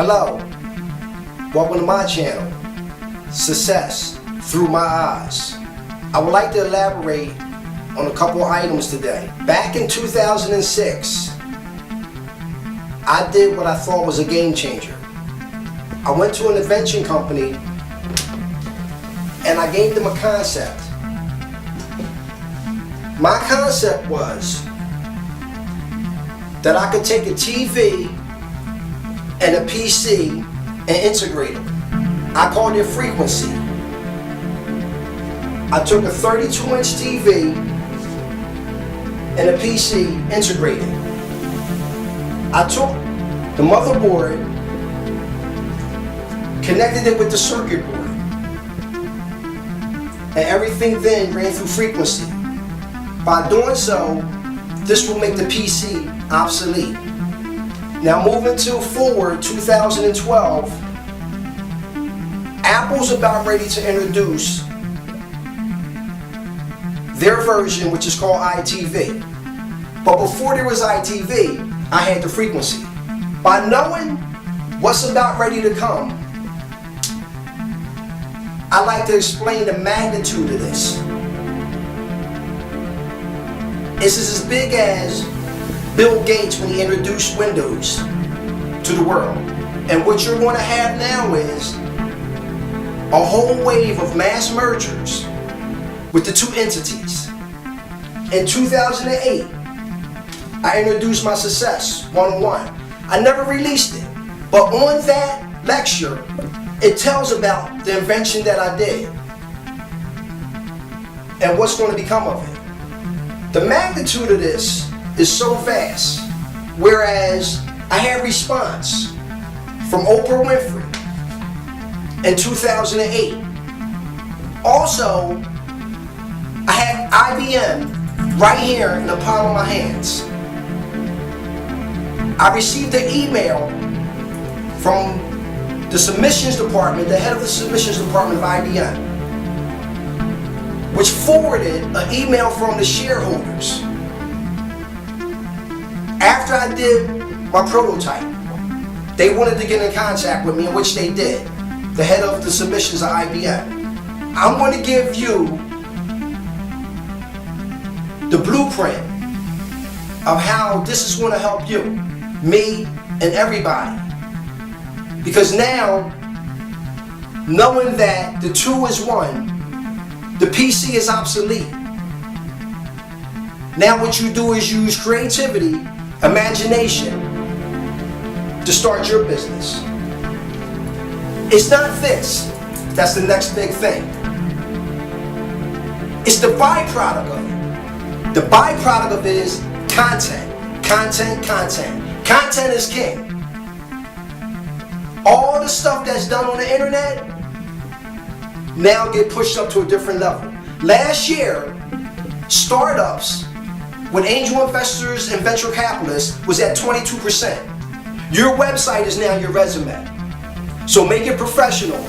Hello, welcome to my channel, Success Through My Eyes. I would like to elaborate on a couple items today. Back in 2006, I did what I thought was a game changer. I went to an invention company and I gave them a concept. My concept was that I could take a TV and a PC and integrate them. I called it frequency. I took a 32-inch TV and a PC integrated. I took the motherboard, connected it with the circuit board, and everything then ran through frequency. By doing so, this will make the PC obsolete. Now moving to forward 2012, Apple's about ready to introduce their version, which is called iTV. But before there was iTV, I had the frequency. By knowing what's about ready to come, I like to explain the magnitude of this. This is as big as Bill Gates when he introduced Windows to the world. And what you're going to have now is a whole wave of mass mergers with the two entities. In 2008, I introduced my Success 101. I never released it, but on that lecture, it tells about the invention that I did and what's going to become of it. The magnitude of this is so vast, whereas I had response from Oprah Winfrey in 2008. Also, I had IBM right here in the palm of my hands. I received an email from the submissions department, the head of the submissions department of IBM, which forwarded an email from the shareholders after I did my prototype. They wanted to get in contact with me, in which they did, the head of the submissions of IBM. I'm going to give you the blueprint of how this is going to help you, me, and everybody. Because now, knowing that the two is one, the PC is obsolete. Now what you do is use creativity, imagination to start your business. It's not this that's the next big thing. It's the byproduct of it. The byproduct of it is content, content, content. Content is king. All the stuff that's done on the internet now get pushed up to a different level. Last year, startups with angel investors and venture capitalists was at 22%. Your website is now your resume. So make it professional.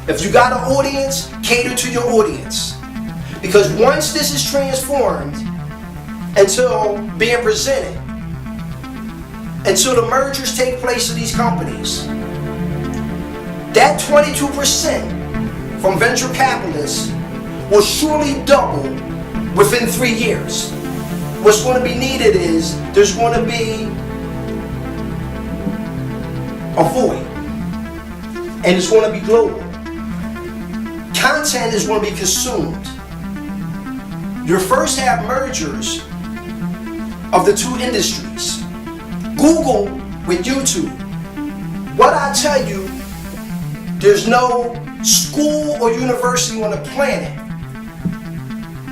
If you got an audience, cater to your audience. Because once this is transformed until being presented, until the mergers take place of these companies, that 22% from venture capitalists will surely double within 3 years. What's going to be needed is there's going to be a void, and it's going to be global. Content is going to be consumed. You first have mergers of the two industries. Google with YouTube. What I tell you, there's no school or university on the planet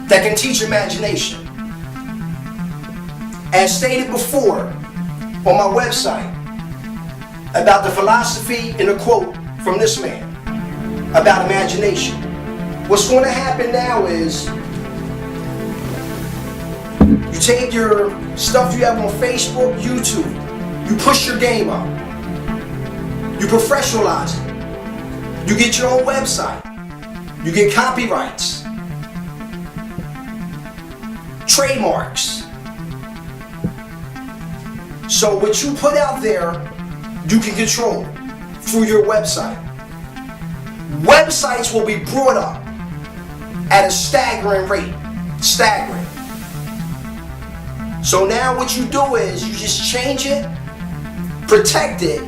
that can teach imagination. As stated before on my website about the philosophy and a quote from this man about imagination. What's going to happen now is you take your stuff you have on Facebook, YouTube, you push your game up, you professionalize it, you get your own website, you get copyrights, trademarks. So what you put out there you can control through your website. Websites will be brought up at a staggering rate. Staggering. So now what you do is you just change it, protect it,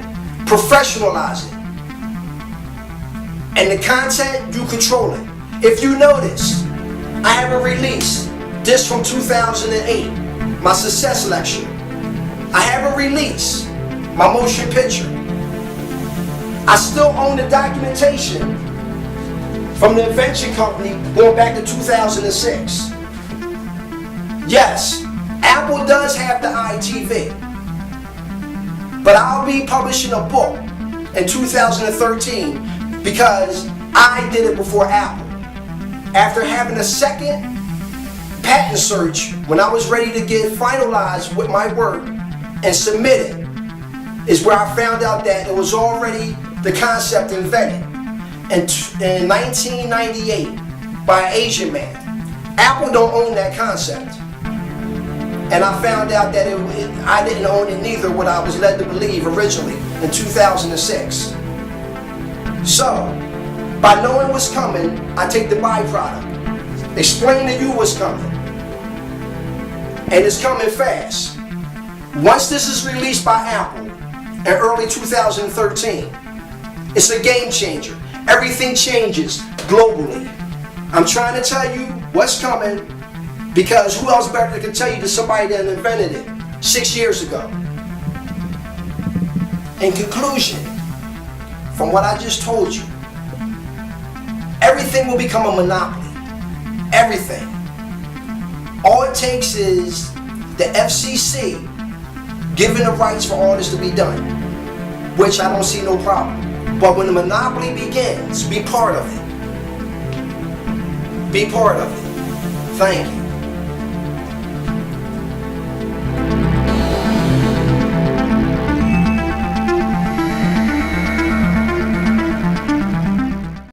professionalize it. And the content, you control it. If you notice, I haven't released this from 2008, my success lecture. I haven't released my motion picture. I still own the documentation from the invention company going back to 2006. Yes, Apple does have the ITV, but I'll be publishing a book in 2013 because I did it before Apple. After having a second patent search, when I was ready to get finalized with my work and submit it, is where I found out that it was already the concept invented in 1998 by an Asian man. Apple don't own that concept. And I found out that I didn't own it neither, what I was led to believe originally in 2006. So, by knowing what's coming, I take the byproduct, explain to you what's coming, and it's coming fast. Once this is released by Apple in early 2013, it's a game changer. Everything changes globally. I'm trying to tell you what's coming because who else better can tell you than somebody that invented it 6 years ago. In conclusion, from what I just told you, everything will become a monopoly. Everything. All it takes is the FCC giving the rights for all this to be done, which I don't see no problem. But when the monopoly begins, be part of it. Be part of it. Thank you.